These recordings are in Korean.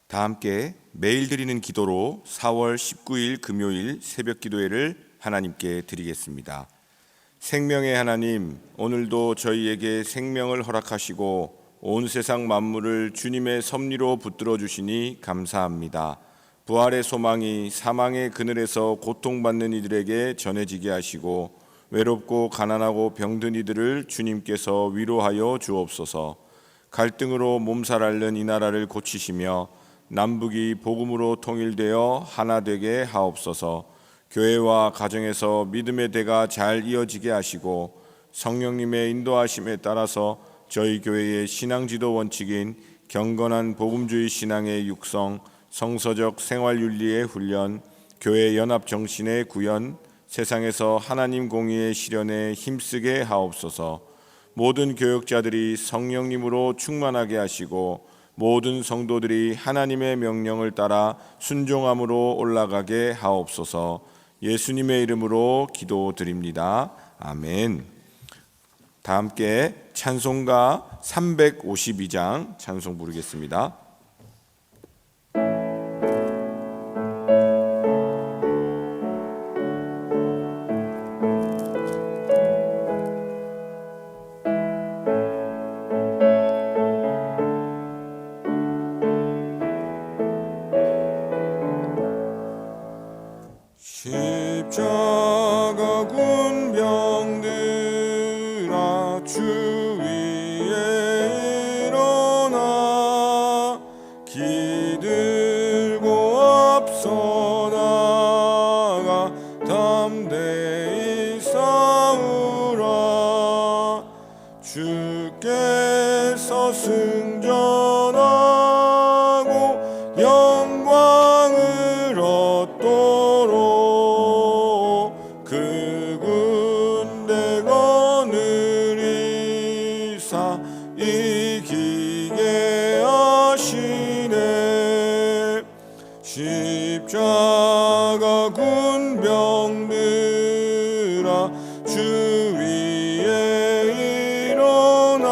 다 함께 매일 드리는 기도로 4월 19일 금요일 새벽 기도회를 하나님께 드리겠습니다. 생명의 하나님, 오늘도 저희에게 생명을 허락하시고 온 세상 만물을 주님의 섭리로 붙들어 주시니 감사합니다. 부활의 소망이 사망의 그늘에서 고통받는 이들에게 전해지게 하시고 외롭고 가난하고 병든 이들을 주님께서 위로하여 주옵소서. 갈등으로 몸살 앓는 이 나라를 고치시며 남북이 복음으로 통일되어 하나 되게 하옵소서. 교회와 가정에서 믿음의 대가 잘 이어지게 하시고 성령님의 인도하심에 따라서 저희 교회의 신앙지도 원칙인 경건한 복음주의 신앙의 육성, 성서적 생활윤리의 훈련, 교회 연합 정신의 구현, 세상에서 하나님 공의의 실현에 힘쓰게 하옵소서. 모든 교역자들이 성령님으로 충만하게 하시고 모든 성도들이 하나님의 명령을 따라 순종함으로 올라가게 하옵소서. 예수님의 이름으로 기도드립니다. 아멘. 다 함께 찬송가 352장 찬송 부르겠습니다. 십자가 군병들아 주 위에 일어나 기들고 앞서 나가 담대히 싸우라. 주께서 승전하고 영광을 얻도록 그 군대 거느리사 이기게 하시네. 십자가 군병들아 주 위에 일어나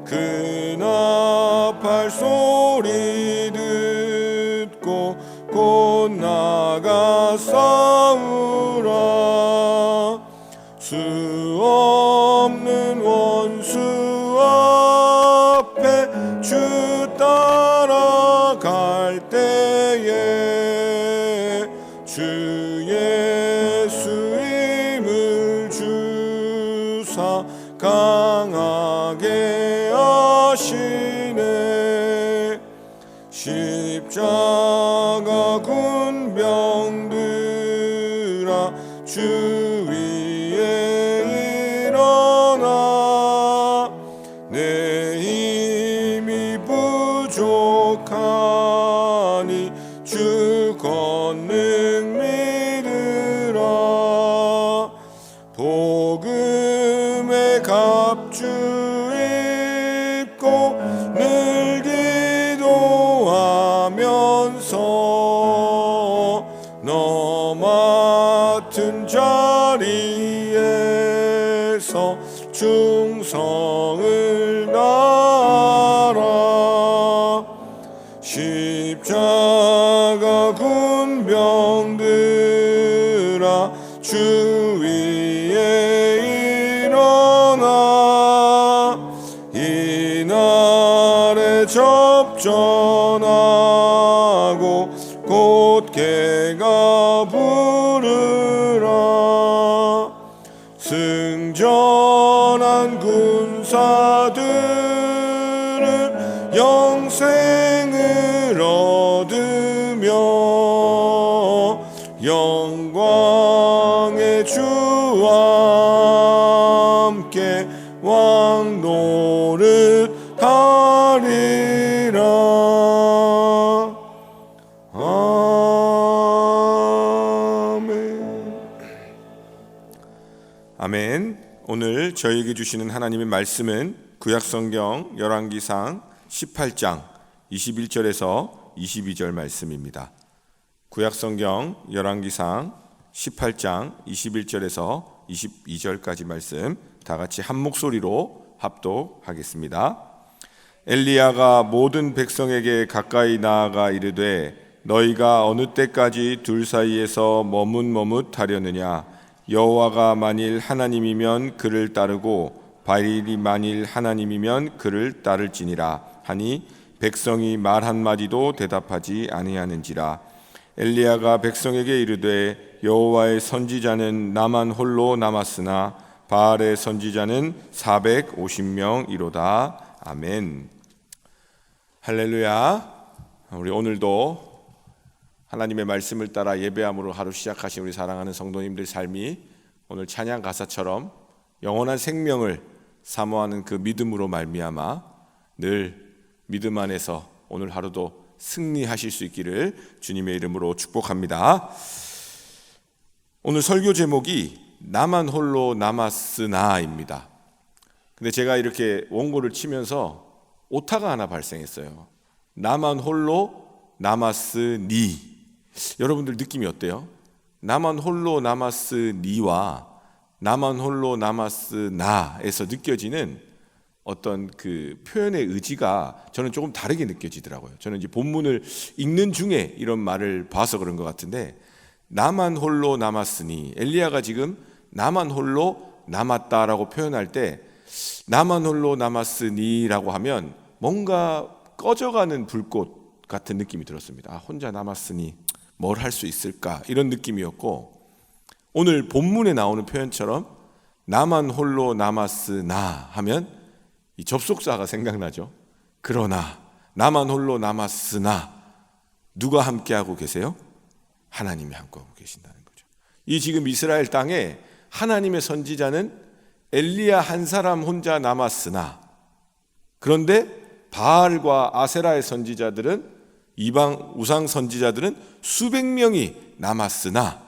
그 나팔 소리 듣고 곧 나가 싸우라. 수 없는 원수 앞에 주 따라갈 때에 주 예수 힘을 주사 강하게 하시네. 십자가 군병들아 주 위에 일어나 내 힘이 부족하니 주 권능 믿으라. 복음의 갑주 입고 늘 기도하면서 너 맡은 자리에서 충성을 다하라. 십자가 군병들아 주 위에 일어나 이날에 접전하고 곧개가 부르라. 승전한 군사들은 영생을 얻으며 영광의 주와 함께 왕노릇 하리라. 아멘. 아멘. 오늘 저에게 주시는 하나님의 말씀은 구약성경 열왕기상 18장 21절에서 22절 말씀입니다. 구약성경 열왕기상 18장 21절에서 22절까지 말씀 다 같이 한 목소리로 합독하겠습니다. 엘리야가 모든 백성에게 가까이 나아가 이르되 너희가 어느 때까지 둘 사이에서 머뭇머뭇하려느냐. 여호와가 만일 하나님이면 그를 따르고 바알이 만일 하나님이면 그를 따를지니라 하니 백성이 말 한마디도 대답하지 아니하는지라. 엘리야가 백성에게 이르되 여호와의 선지자는 나만 홀로 남았으나 바알의 선지자는 450명이로다. 아멘. 할렐루야. 우리 오늘도 하나님의 말씀을 따라 예배함으로 하루 시작하신 우리 사랑하는 성도님들 삶이 오늘 찬양 가사처럼 영원한 생명을 사모하는 그 믿음으로 말미암아 늘 믿음 안에서 오늘 하루도 승리하실 수 있기를 주님의 이름으로 축복합니다. 오늘 설교 제목이 나만 홀로 남았으나입니다. 근데 제가 이렇게 원고를 치면서 오타가 하나 발생했어요. 나만 홀로 남았으니. 여러분들 느낌이 어때요? 나만 홀로 남았으니와 나만 홀로 남았으나에서 느껴지는 어떤 그 표현의 의지가 저는 조금 다르게 느껴지더라고요. 저는 이제 본문을 읽는 중에 이런 말을 봐서 그런 것 같은데, 나만 홀로 남았으니, 엘리야가 지금 나만 홀로 남았다라고 표현할 때 나만 홀로 남았으니라고 하면 뭔가 꺼져가는 불꽃 같은 느낌이 들었습니다. 혼자 남았으니 뭘 할 수 있을까, 이런 느낌이었고, 오늘 본문에 나오는 표현처럼 나만 홀로 남았으나 하면 이 접속사가 생각나죠. 그러나 나만 홀로 남았으나 누가 함께하고 계세요? 하나님이 함께하고 계신다는 거죠. 이 지금 이스라엘 땅에 하나님의 선지자는 엘리야 한 사람 혼자 남았으나, 그런데 바알과 아세라의 선지자들은, 이방 우상 선지자들은 수백 명이 남았으나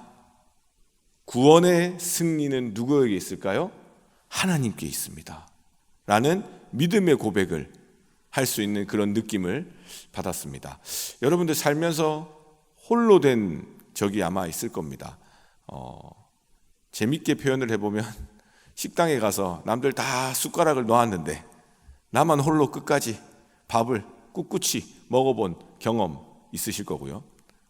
구원의 승리는 누구에게 있을까요? 하나님께 있습니다 라는 믿음의 고백을 할 수 있는 그런 느낌을 받았습니다. 여러분들 살면서 홀로 된 적이 아마 있을 겁니다. 재밌게 표현을 해보면 식당에 가서 남들 다 숟가락을 놓았는데 나만 홀로 끝까지 밥을 꿋꿋이 먹어본 경험 있으실 거고요.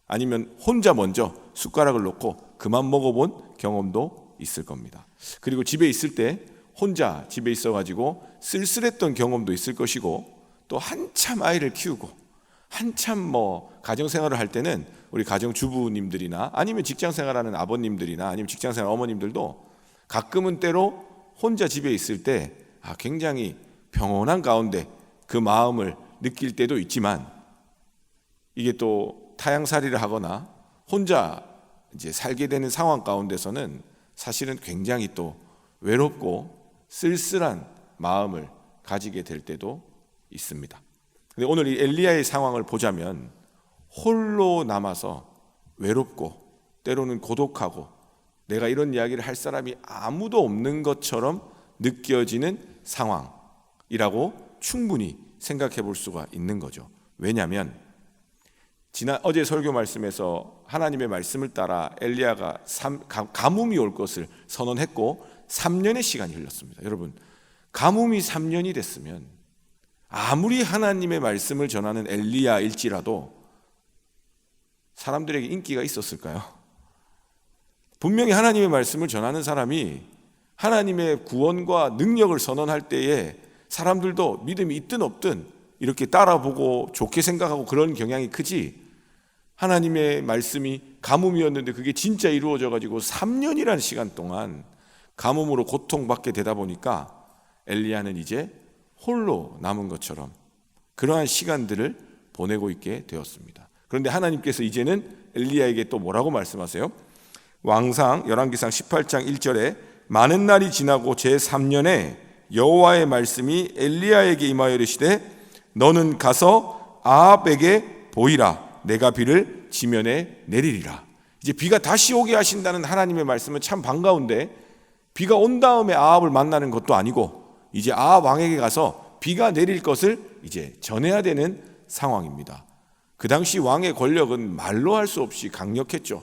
아니면 혼자 먼저 숟가락을 놓고 그만 먹어본 경험도 있을 겁니다. 그리고 집에 있을 때 혼자 집에 있어가지고 쓸쓸했던 경험도 있을 것이고, 또 한참 아이를 키우고 한참 가정생활을 할 때는 우리 가정주부님들이나 아니면 직장생활하는 아버님들이나 아니면 직장생활 어머님들도 가끔은 때로 혼자 집에 있을 때 굉장히 평온한 가운데 그 마음을 느낄 때도 있지만, 이게 또 타향살이를 하거나 혼자 이제 살게 되는 상황 가운데서는 사실은 굉장히 또 외롭고 쓸쓸한 마음을 가지게 될 때도 있습니다. 근데 오늘 이 엘리야의 상황을 보자면 홀로 남아서 외롭고 때로는 고독하고 내가 이런 이야기를 할 사람이 아무도 없는 것처럼 느껴지는 상황이라고 충분히 생각해 볼 수가 있는 거죠. 왜냐하면 어제 설교 말씀에서 하나님의 말씀을 따라 엘리야가 가뭄이 올 것을 선언했고 3년의 시간이 흘렀습니다. 여러분, 가뭄이 3년이 됐으면 아무리 하나님의 말씀을 전하는 엘리야일지라도 사람들에게 인기가 있었을까요? 분명히 하나님의 말씀을 전하는 사람이 하나님의 구원과 능력을 선언할 때에 사람들도 믿음이 있든 없든 이렇게 따라보고 좋게 생각하고 그런 경향이 크지, 하나님의 말씀이 가뭄이었는데 그게 진짜 이루어져 가지고 3년이라는 시간 동안 가뭄으로 고통받게 되다 보니까 엘리야는 이제 홀로 남은 것처럼 그러한 시간들을 보내고 있게 되었습니다. 그런데 하나님께서 이제는 엘리야에게 또 뭐라고 말씀하세요? 왕상 열왕기상 18장 1절에 많은 날이 지나고 제3년에 여호와의 말씀이 엘리야에게 임하여 이르시되 너는 가서 아합에게 보이라. 내가 비를 지면에 내리리라. 이제 비가 다시 오게 하신다는 하나님의 말씀은 참 반가운데, 비가 온 다음에 아합을 만나는 것도 아니고 이제 아합 왕에게 가서 비가 내릴 것을 이제 전해야 되는 상황입니다. 그 당시 왕의 권력은 말로 할 수 없이 강력했죠.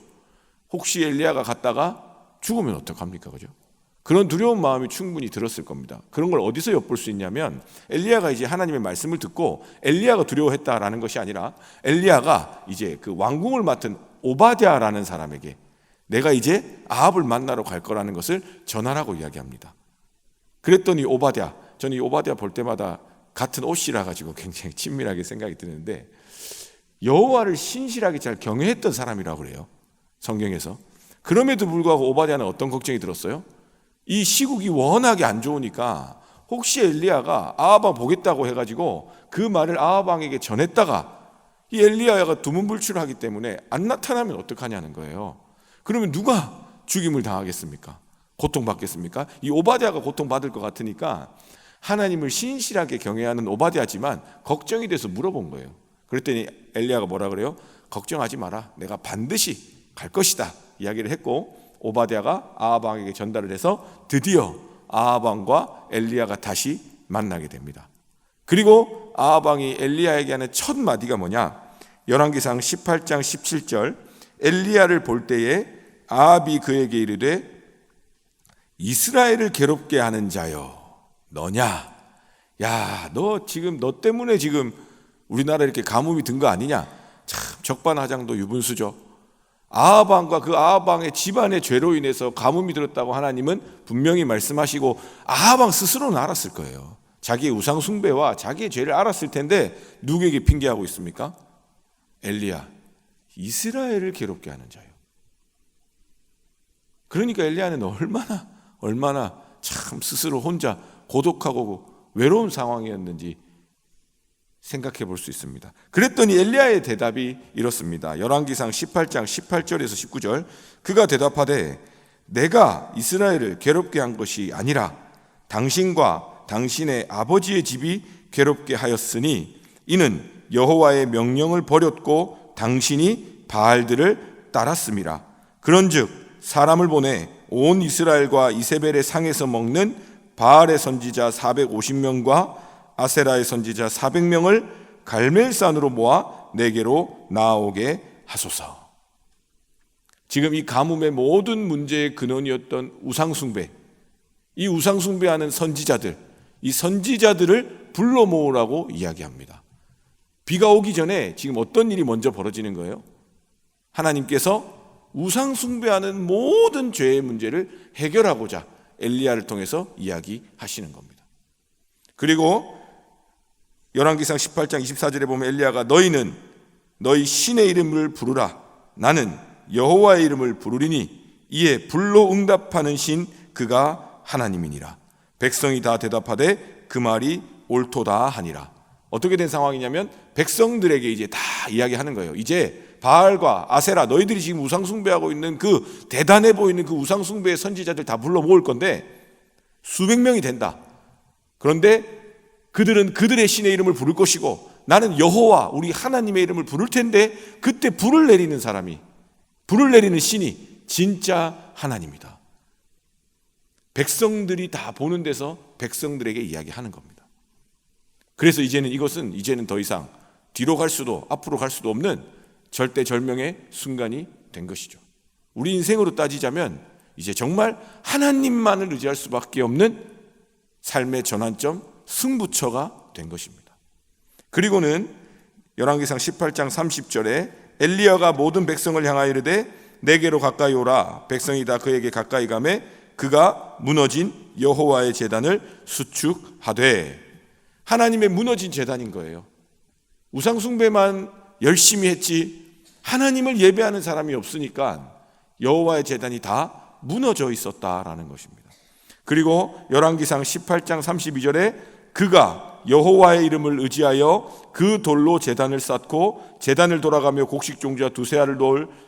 혹시 엘리야가 갔다가 죽으면 어떡합니까? 그죠? 그런 두려운 마음이 충분히 들었을 겁니다. 그런 걸 어디서 엿볼 수 있냐면 엘리야가 이제 하나님의 말씀을 듣고 엘리야가 두려워했다라는 것이 아니라 엘리야가 이제 그 왕궁을 맡은 오바댜라는 사람에게 내가 이제 아합을 만나러 갈 거라는 것을 전하라고 이야기합니다. 그랬더니 오바댜, 저는 이 오바댜 볼 때마다 같은 옷이라 가지고 굉장히 친밀하게 생각이 드는데 여호와를 신실하게 잘 경외했던 사람이라고 그래요, 성경에서. 그럼에도 불구하고 오바댜는 어떤 걱정이 들었어요? 이 시국이 워낙에 안 좋으니까 혹시 엘리야가 아합왕 보겠다고 해가지고 그 말을 아합왕에게 전했다가 이 엘리야가 두문불출하기 때문에 안 나타나면 어떡하냐는 거예요. 그러면 누가 죽임을 당하겠습니까? 고통받겠습니까? 이 오바댜가 고통받을 것 같으니까 하나님을 신실하게 경외하는 오바댜지만 걱정이 돼서 물어본 거예요. 그랬더니 엘리야가 뭐라 그래요? 걱정하지 마라, 내가 반드시 갈 것이다 이야기를 했고, 오바댜가 아합왕에게 전달을 해서 드디어 아합왕과 엘리야가 다시 만나게 됩니다. 그리고 아합왕이 엘리야에게 하는 첫 마디가 뭐냐? 열왕기상 18장 17절, 엘리야를 볼 때에 아합이 그에게 이르되 이스라엘을 괴롭게 하는 자여 너냐? 야, 너 때문에 지금 우리나라 이렇게 가뭄이 든 거 아니냐? 참 적반하장도 유분수죠. 아합왕과 그 아합왕의 집안의 죄로 인해서 가뭄이 들었다고 하나님은 분명히 말씀하시고 아합왕 스스로는 알았을 거예요. 자기의 우상 숭배와 자기의 죄를 알았을 텐데 누구에게 핑계하고 있습니까? 엘리야, 이스라엘을 괴롭게 하는 자요. 그러니까 엘리야는 얼마나 참 스스로 혼자 고독하고 외로운 상황이었는지 생각해 볼 수 있습니다. 그랬더니 엘리야의 대답이 이렇습니다. 열왕기상 18장 18절에서 19절, 그가 대답하되 내가 이스라엘을 괴롭게 한 것이 아니라 당신과 당신의 아버지의 집이 괴롭게 하였으니 이는 여호와의 명령을 버렸고 당신이 바알들을 따랐음이라. 그런즉 사람을 보내 온 이스라엘과 이세벨의 상에서 먹는 바알의 선지자 450명과 아세라의 선지자 400명을 갈멜산으로 모아 내게로 나오게 하소서. 지금 이 가뭄의 모든 문제의 근원이었던 우상숭배, 이 우상숭배하는 선지자들, 이 선지자들을 불러 모으라고 이야기합니다. 비가 오기 전에 지금 어떤 일이 먼저 벌어지는 거예요? 하나님께서 우상숭배하는 모든 죄의 문제를 해결하고자 엘리야를 통해서 이야기하시는 겁니다. 그리고 열왕기상 18장 24절에 보면 엘리야가 너희는 너희 신의 이름을 부르라, 나는 여호와의 이름을 부르리니 이에 불로 응답하는 신 그가 하나님이니라. 백성이 다 대답하되 그 말이 옳도다 하니라. 어떻게 된 상황이냐면 백성들에게 이제 다 이야기하는 거예요. 이제 바알과 아세라, 너희들이 지금 우상숭배하고 있는 그 대단해 보이는 그 우상숭배의 선지자들 다 불러 모을 건데 수백 명이 된다. 그런데 그들은 그들의 신의 이름을 부를 것이고 나는 여호와 우리 하나님의 이름을 부를 텐데 그때 불을 내리는 사람이, 불을 내리는 신이 진짜 하나님이다. 백성들이 다 보는 데서 백성들에게 이야기하는 겁니다. 그래서 이제는 더 이상 뒤로 갈 수도 앞으로 갈 수도 없는 절대절명의 순간이 된 것이죠. 우리 인생으로 따지자면 이제 정말 하나님만을 의지할 수밖에 없는 삶의 전환점, 승부처가 된 것입니다. 그리고는 열왕기상 18장 30절에 엘리야가 모든 백성을 향하여 이르되 내게로 가까이 오라. 백성이 다 그에게 가까이 가매 그가 무너진 여호와의 제단을 수축하되. 하나님의 무너진 제단인 거예요. 우상숭배만 열심히 했지 하나님을 예배하는 사람이 없으니까 여호와의 제단이 다 무너져 있었다라는 것입니다. 그리고 열왕기상 18장 32절에 그가 여호와의 이름을 의지하여 그 돌로 제단을 쌓고 제단을 돌아가며 곡식 종자 두세 알을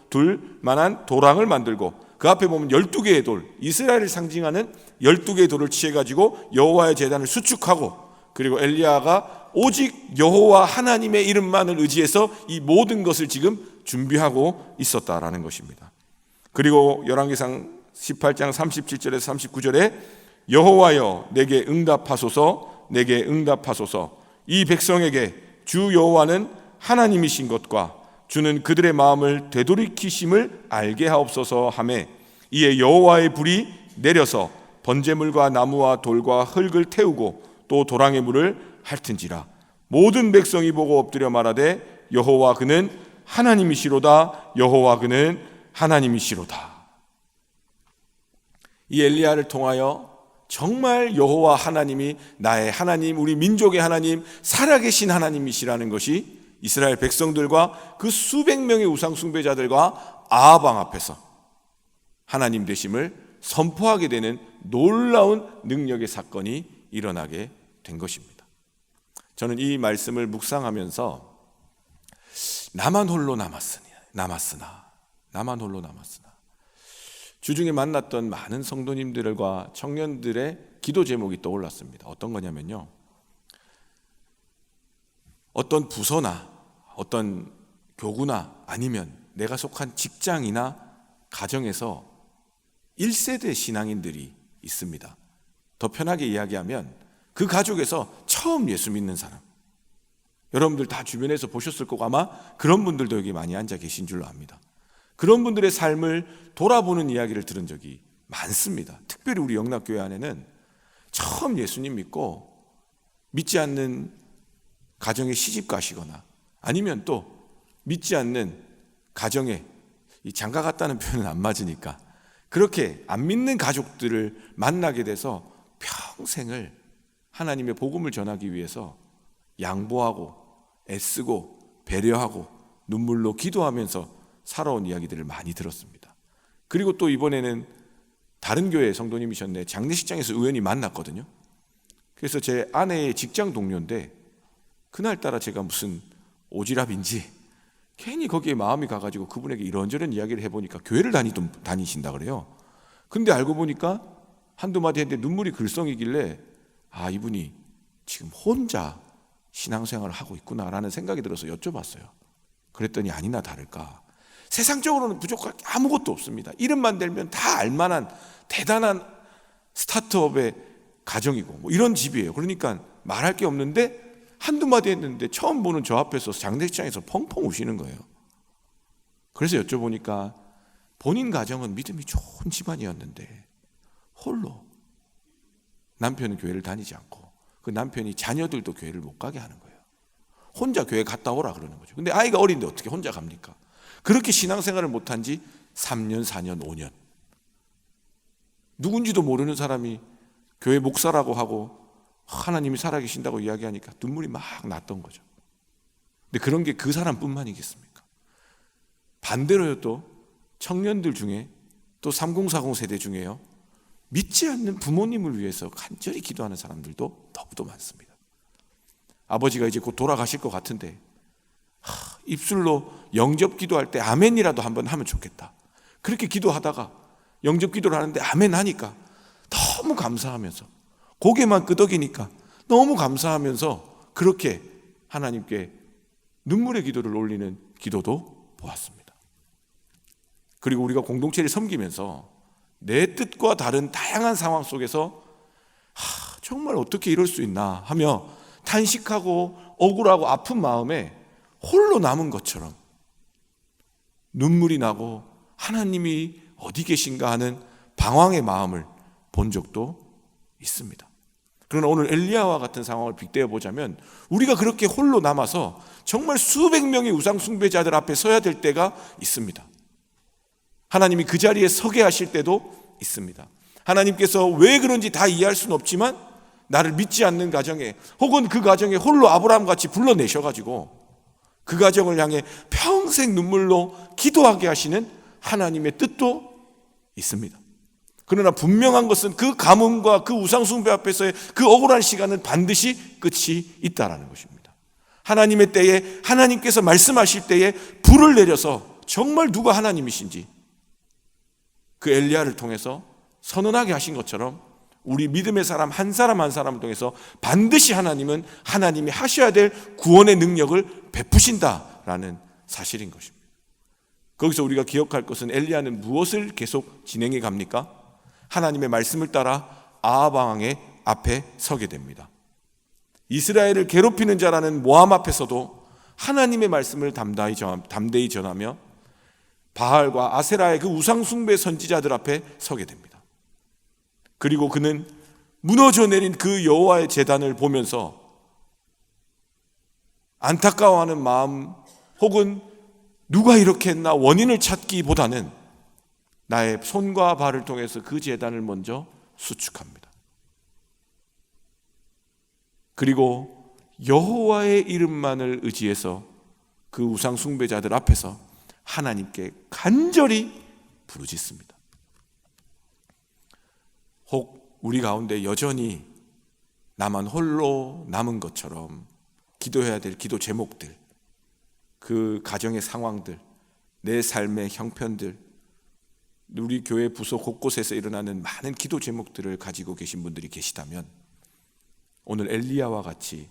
둘 만한 도랑을 만들고 그 앞에 보면 12개의 돌, 이스라엘을 상징하는 12개의 돌을 취해가지고 여호와의 제단을 수축하고, 그리고 엘리야가 오직 여호와 하나님의 이름만을 의지해서 이 모든 것을 지금 준비하고 있었다라는 것입니다. 그리고 열왕기상 18장 37절에서 39절에 여호와여 내게 응답하소서, 내게 응답하소서. 이 백성에게 주 여호와는 하나님이신 것과 주는 그들의 마음을 되돌이키심을 알게 하옵소서 하매 이에 여호와의 불이 내려서 번제물과 나무와 돌과 흙을 태우고 또 도랑의 물을 핥은지라. 모든 백성이 보고 엎드려 말하되 여호와 그는 하나님이시로다. 여호와 그는 하나님이시로다. 이 엘리야를 통하여 정말 여호와 하나님이 나의 하나님, 우리 민족의 하나님, 살아계신 하나님이시라는 것이 이스라엘 백성들과 그 수백 명의 우상 숭배자들과 아합 왕 앞에서 하나님 되심을 선포하게 되는 놀라운 능력의 사건이 일어나게 된 것입니다. 저는 이 말씀을 묵상하면서 나만 홀로 남았으나 주중에 만났던 많은 성도님들과 청년들의 기도 제목이 떠올랐습니다. 어떤 거냐면요, 어떤 부서나 어떤 교구나 아니면 내가 속한 직장이나 가정에서 1세대 신앙인들이 있습니다. 더 편하게 이야기하면 그 가족에서 처음 예수 믿는 사람, 여러분들 다 주변에서 보셨을 거고 아마 그런 분들도 여기 많이 앉아 계신 줄로 압니다. 그런 분들의 삶을 돌아보는 이야기를 들은 적이 많습니다. 특별히 우리 영락교회 안에는 처음 예수님 믿고 믿지 않는 가정에 시집 가시거나 아니면 또 믿지 않는 가정에, 이 장가 갔다는 표현은 안 맞으니까 그렇게 안 믿는 가족들을 만나게 돼서 평생을 하나님의 복음을 전하기 위해서 양보하고 애쓰고 배려하고 눈물로 기도하면서 살아온 이야기들을 많이 들었습니다. 그리고 또 이번에는 다른 교회 성도님이셨네, 장례식장에서 우연히 만났거든요. 그래서 제 아내의 직장 동료인데 그날따라 제가 무슨 오지랖인지 괜히 거기에 마음이 가가지고 그분에게 이런저런 이야기를 해보니까 교회를 다니신다 그래요. 근데 알고 보니까 한두 마디 했는데 눈물이 글썽이길래 아, 이분이 지금 혼자 신앙생활을 하고 있구나라는 생각이 들어서 여쭤봤어요. 그랬더니 아니나 다를까 세상적으로는 부족할 게 아무것도 없습니다. 이름만 대면 다 알만한 대단한 스타트업의 가정이고 뭐 이런 집이에요. 그러니까 말할 게 없는데 한두 마디 했는데 처음 보는 저 앞에서 장례식장에서 펑펑 우시는 거예요. 그래서 여쭤보니까 본인 가정은 믿음이 좋은 집안이었는데 홀로 남편은 교회를 다니지 않고 그 남편이 자녀들도 교회를 못 가게 하는 거예요. 혼자 교회 갔다 오라 그러는 거죠. 근데 아이가 어린데 어떻게 혼자 갑니까? 그렇게 신앙생활을 못한 지 3년, 4년, 5년. 누군지도 모르는 사람이 교회 목사라고 하고 하나님이 살아계신다고 이야기하니까 눈물이 막 났던 거죠. 근데 그런 게 그 사람뿐만이겠습니까? 반대로요, 또 청년들 중에 또 3040 세대 중에요, 믿지 않는 부모님을 위해서 간절히 기도하는 사람들도 너무도 많습니다. 아버지가 이제 곧 돌아가실 것 같은데 입술로 영접 기도할 때 아멘이라도 한번 하면 좋겠다. 그렇게 기도하다가 영접 기도를 하는데 아멘 하니까 너무 감사하면서 고개만 끄덕이니까 너무 감사하면서 그렇게 하나님께 눈물의 기도를 올리는 기도도 보았습니다. 그리고 우리가 공동체를 섬기면서 내 뜻과 다른 다양한 상황 속에서 정말 어떻게 이럴 수 있나 하며 탄식하고 억울하고 아픈 마음에 홀로 남은 것처럼 눈물이 나고 하나님이 어디 계신가 하는 방황의 마음을 본 적도 있습니다. 그러나 오늘 엘리야와 같은 상황을 빗대어 보자면 우리가 그렇게 홀로 남아서 정말 수백 명의 우상 숭배자들 앞에 서야 될 때가 있습니다. 하나님이 그 자리에 서게 하실 때도 있습니다. 하나님께서 왜 그런지 다 이해할 수는 없지만 나를 믿지 않는 가정에 혹은 그 가정에 홀로 아브라함 같이 불러내셔가지고 그 가정을 향해 평생 눈물로 기도하게 하시는 하나님의 뜻도 있습니다. 그러나 분명한 것은 그 가뭄과 그 우상숭배 앞에서의 그 억울한 시간은 반드시 끝이 있다라는 것입니다. 하나님의 때에 하나님께서 말씀하실 때에 불을 내려서 정말 누가 하나님이신지 그 엘리야를 통해서 선언하게 하신 것처럼 우리 믿음의 사람 한 사람 한 사람을 통해서 반드시 하나님은 하나님이 하셔야 될 구원의 능력을 베푸신다라는 사실인 것입니다. 거기서 우리가 기억할 것은 엘리야는 무엇을 계속 진행해 갑니까? 하나님의 말씀을 따라 아합 왕의 앞에 서게 됩니다. 이스라엘을 괴롭히는 자라는 모함 앞에서도 하나님의 말씀을 담대히 전하며 바알과 아세라의 그 우상 숭배 선지자들 앞에 서게 됩니다. 그리고 그는 무너져 내린 그 여호와의 제단을 보면서 안타까워하는 마음 혹은 누가 이렇게 했나 원인을 찾기보다는 나의 손과 발을 통해서 그 제단을 먼저 수축합니다. 그리고 여호와의 이름만을 의지해서 그 우상 숭배자들 앞에서 하나님께 간절히 부르짖습니다. 혹 우리 가운데 여전히 나만 홀로 남은 것처럼 기도해야 될 기도 제목들, 그 가정의 상황들, 내 삶의 형편들, 우리 교회 부서 곳곳에서 일어나는 많은 기도 제목들을 가지고 계신 분들이 계시다면 오늘 엘리야와 같이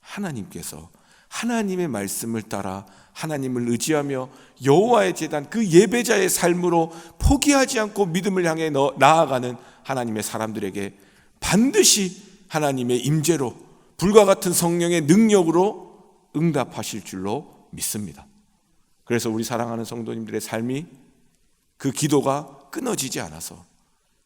하나님께서 하나님의 말씀을 따라 하나님을 의지하며 여호와의 제단 그 예배자의 삶으로 포기하지 않고 믿음을 향해 나아가는 하나님의 사람들에게 반드시 하나님의 임재로 불과 같은 성령의 능력으로 응답하실 줄로 믿습니다. 그래서 우리 사랑하는 성도님들의 삶이 그 기도가 끊어지지 않아서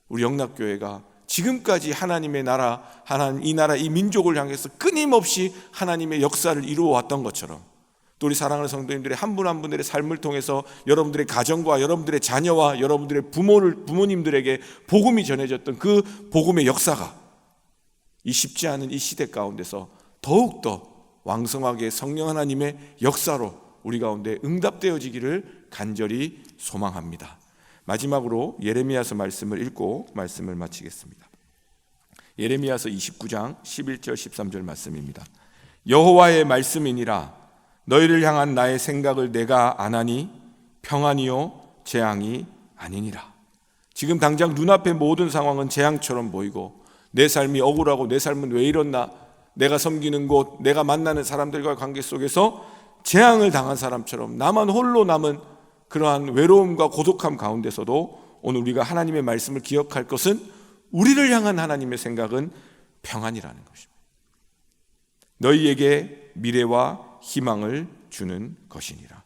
우리 영락교회가 지금까지 하나님의 나라, 하나님 이 나라 이 민족을 향해서 끊임없이 하나님의 역사를 이루어왔던 것처럼 또 우리 사랑하는 성도님들의 한 분 한 분들의 삶을 통해서 여러분들의 가정과 여러분들의 자녀와 여러분들의 부모님들에게 복음이 전해졌던 그 복음의 역사가 이 쉽지 않은 이 시대 가운데서 더욱더 왕성하게 성령 하나님의 역사로 우리 가운데 응답되어지기를 간절히 소망합니다. 마지막으로 예레미야서 말씀을 읽고 말씀을 마치겠습니다. 예레미야서 29장 11절 13절 말씀입니다. 여호와의 말씀이니라 너희를 향한 나의 생각을 내가 아나니 평안이요 재앙이 아니니라. 지금 당장 눈앞의 모든 상황은 재앙처럼 보이고 내 삶이 억울하고 내 삶은 왜 이렇나, 내가 섬기는 곳, 내가 만나는 사람들과의 관계 속에서 재앙을 당한 사람처럼 나만 홀로 남은 그러한 외로움과 고독함 가운데서도 오늘 우리가 하나님의 말씀을 기억할 것은 우리를 향한 하나님의 생각은 평안이라는 것입니다. 너희에게 미래와 희망을 주는 것이니라.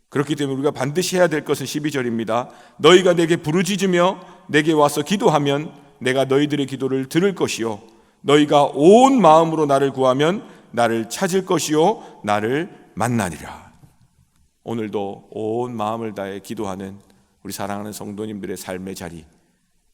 그렇기 때문에 우리가 반드시 해야 될 것은 12절입니다. 너희가 내게 부르짖으며 내게 와서 기도하면 내가 너희들의 기도를 들을 것이요 너희가 온 마음으로 나를 구하면 나를 찾을 것이요 나를 만나리라. 오늘도 온 마음을 다해 기도하는 우리 사랑하는 성도님들의 삶의 자리,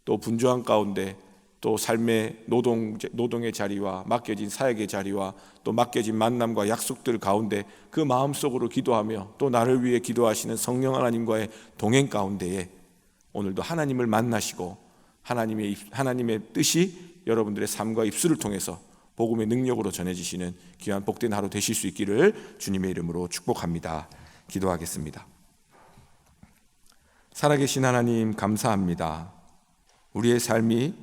또 분주한 가운데 또 삶의 노동의 자리와 맡겨진 사역의 자리와 또 맡겨진 만남과 약속들 가운데 그 마음속으로 기도하며 또 나를 위해 기도하시는 성령 하나님과의 동행 가운데에 오늘도 하나님을 만나시고 하나님의 뜻이 여러분들의 삶과 입술을 통해서 복음의 능력으로 전해지시는 귀한 복된 하루 되실 수 있기를 주님의 이름으로 축복합니다. 기도하겠습니다. 살아계신 하나님 감사합니다. 우리의 삶이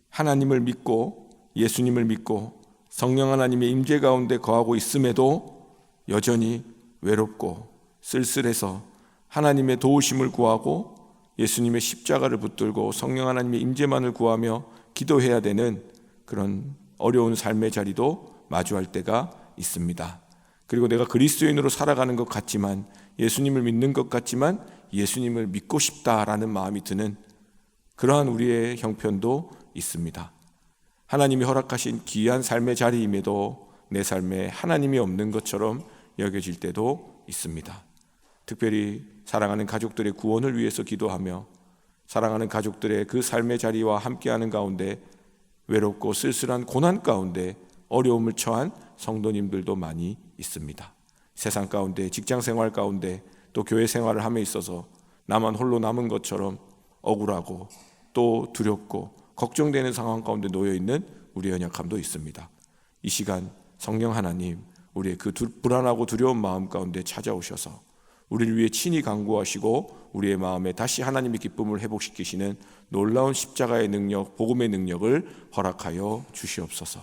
하나님을 믿고 예수님을 믿고 성령 하나님의 임재 가운데 거하고 있음에도 여전히 외롭고 쓸쓸해서 하나님의 도우심을 구하고 예수님의 십자가를 붙들고 성령 하나님의 임재만을 구하며 기도해야 되는 그런 어려운 삶의 자리도 마주할 때가 있습니다. 그리고 내가 그리스도인으로 살아가는 것 같지만 예수님을 믿는 것 같지만 예수님을 믿고 싶다라는 마음이 드는 그러한 우리의 형편도 있습니다. 하나님이 허락하신 귀한 삶의 자리임에도 내 삶에 하나님이 없는 것처럼 여겨질 때도 있습니다. 특별히 사랑하는 가족들의 구원을 위해서 기도하며 사랑하는 가족들의 그 삶의 자리와 함께하는 가운데 외롭고 쓸쓸한 고난 가운데 어려움을 처한 성도님들도 많이 있습니다. 세상 가운데, 직장 생활 가운데, 또 교회 생활을 함에 있어서 나만 홀로 남은 것처럼 억울하고 또 두렵고 걱정되는 상황 가운데 놓여 있는 우리의 연약함도 있습니다. 이 시간 성령 하나님, 우리의 그 불안하고 두려운 마음 가운데 찾아오셔서 우리를 위해 친히 강구하시고 우리의 마음에 다시 하나님의 기쁨을 회복시키시는 놀라운 십자가의 능력, 복음의 능력을 허락하여 주시옵소서.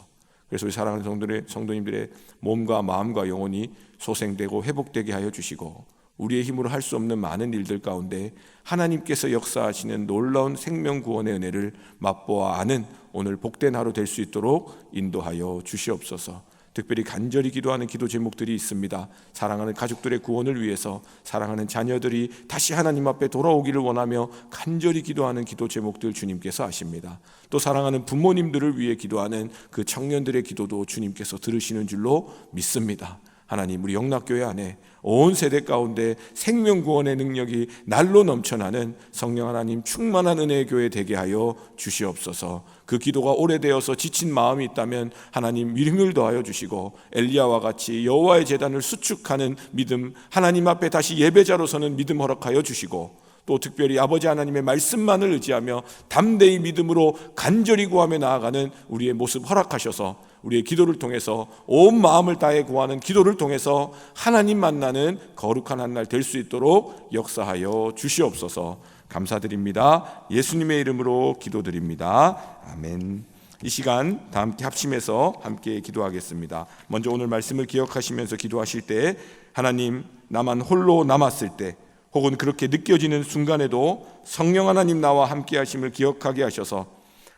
그래서 우리 사랑하는 성도님들의 몸과 마음과 영혼이 소생되고 회복되게 하여 주시고 우리의 힘으로 할 수 없는 많은 일들 가운데 하나님께서 역사하시는 놀라운 생명 구원의 은혜를 맛보아 아는 오늘 복된 하루 될 수 있도록 인도하여 주시옵소서. 특별히 간절히 기도하는 기도 제목들이 있습니다. 사랑하는 가족들의 구원을 위해서, 사랑하는 자녀들이 다시 하나님 앞에 돌아오기를 원하며 간절히 기도하는 기도 제목들 주님께서 아십니다. 또 사랑하는 부모님들을 위해 기도하는 그 청년들의 기도도 주님께서 들으시는 줄로 믿습니다. 하나님, 우리 영락교회 안에 온 세대 가운데 생명구원의 능력이 날로 넘쳐나는 성령 하나님 충만한 은혜의 교회 되게 하여 주시옵소서. 그 기도가 오래되어서 지친 마음이 있다면 하나님 힘을 더하여 주시고, 엘리야와 같이 여호와의 제단을 수축하는 믿음, 하나님 앞에 다시 예배자로 서는 믿음 허락하여 주시고, 또 특별히 아버지 하나님의 말씀만을 의지하며 담대히 믿음으로 간절히 구하며 나아가는 우리의 모습 허락하셔서 우리의 기도를 통해서, 온 마음을 다해 구하는 기도를 통해서 하나님 만나는 거룩한 한 날 될 수 있도록 역사하여 주시옵소서. 감사드립니다. 예수님의 이름으로 기도드립니다. 아멘. 이 시간 다 함께 합심해서 함께 기도하겠습니다. 먼저 오늘 말씀을 기억하시면서 기도하실 때, 하나님, 나만 홀로 남았을 때 혹은 그렇게 느껴지는 순간에도 성령 하나님 나와 함께 하심을 기억하게 하셔서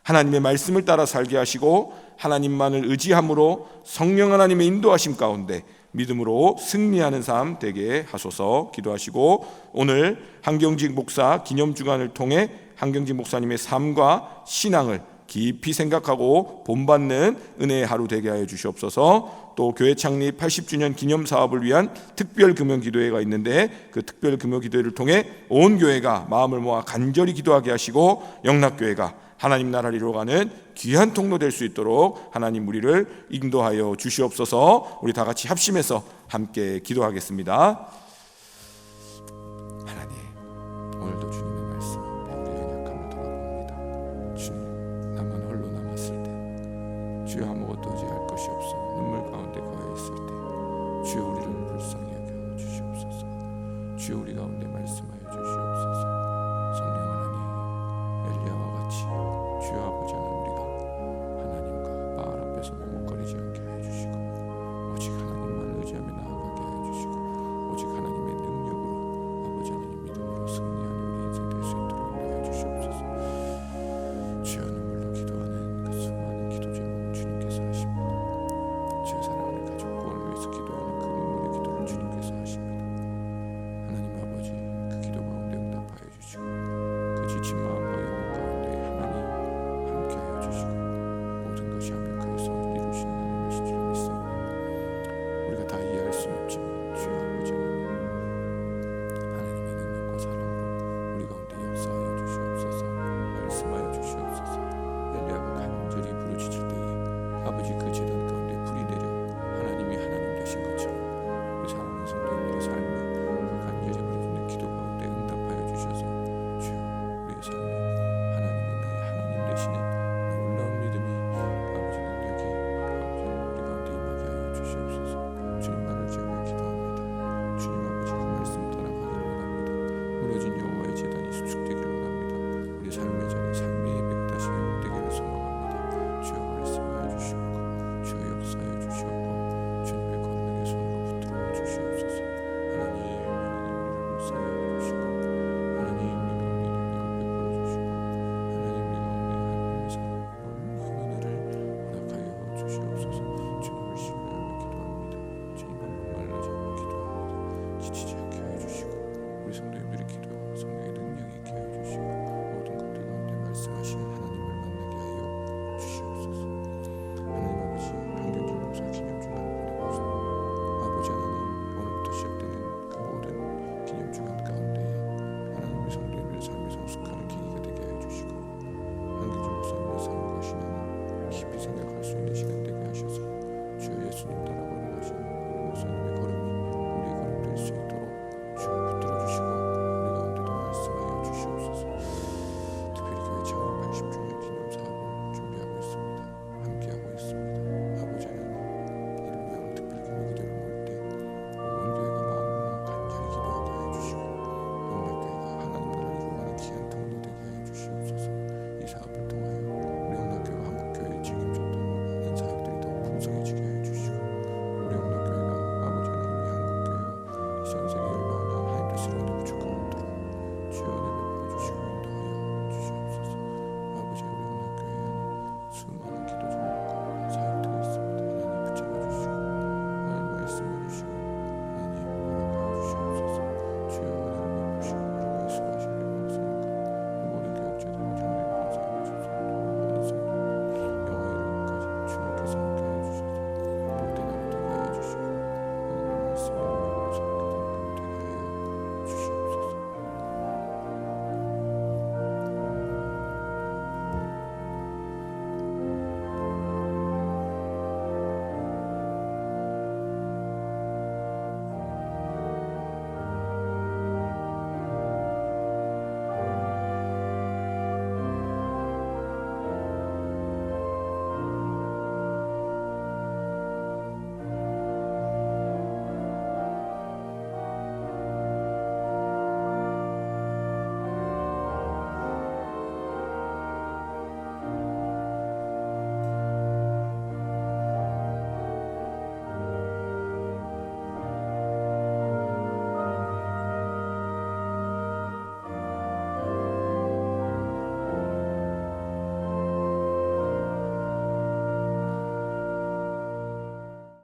하나님의 말씀을 따라 살게 하시고, 하나님만을 의지함으로 성령 하나님의 인도하심 가운데 믿음으로 승리하는 삶 되게 하소서 기도하시고, 오늘 한경직 목사 기념주간을 통해 한경직 목사님의 삶과 신앙을 깊이 생각하고 본받는 은혜의 하루 되게 하여 주시옵소서. 또 교회 창립 80주년 기념 사업을 위한 특별 금요 기도회가 있는데, 그 특별 금요 기도회를 통해 온 교회가 마음을 모아 간절히 기도하게 하시고, 영락교회가 하나님 나라를 이루어가는 귀한 통로 될 수 있도록 하나님 우리를 인도하여 주시옵소서. 우리 다 같이 합심해서 함께 기도하겠습니다. 하나님, 오늘도 주님의 말씀 앞에 우리의 연약함을 돌아봅니다. 주님, 나만 홀로 남았을 때, 주여 아무것도 의지할 것이 없어 눈물 가운데 거해 있을 때, 주여 우리를 불쌍히 여겨 주시옵소서. 주여 우리 가운데 말씀하여 주시옵소서. 성령 하나님, 엘리야와 같이 주여 아버지 하나님, 우리가 하나님과 바알 앞에서 머뭇거리지 않게 하여 주시고, 오직 하나님만 의지하며 나아가게 하여 주시고, 오직 하나님의 능력으로 아버지 하나님 믿음으로 승리하는 우리 인생 될 수 있도록 인도하여 주시옵소서. 주여 눈물로 기도하는 그 수많은 기도 제목을 주님께서 하십니다. 주여 사랑하는 가족 구원을 위해서 기도하는 그 눈물의 기도를 주님께서 하십니다. 하나님 아버지, 그 기도 가운데 응답하여 주시고, 그 지친 마음과 영혼 가운데 하나님 함께하여 주시고, 모든 것이 완벽하게 선을 이루시는 하나님이신 줄 믿사오니, 우리가 다 이해할 수는 없지만 주여 아버지 하나님의 능력과 사랑으로 우리 가운데 역사하여 주시옵소서. 말씀하여 주시옵소서. 엘리야가 간절히 부르짖을 때에 아버지 그 제단 가운데 불이 내려 하나님이 하나님 되신 것처럼, 우리 사랑하는 성도님들의 삶에 그 간절히 부르짖는 기도 가운데 응답하여 주셔서 주여 우리의 삶에 하나님이 나의 하나님 되시는 놀라운 믿음이 아버지 능력이 아버지 우리 가운데 임하게 하여 주시옵소서. 주님,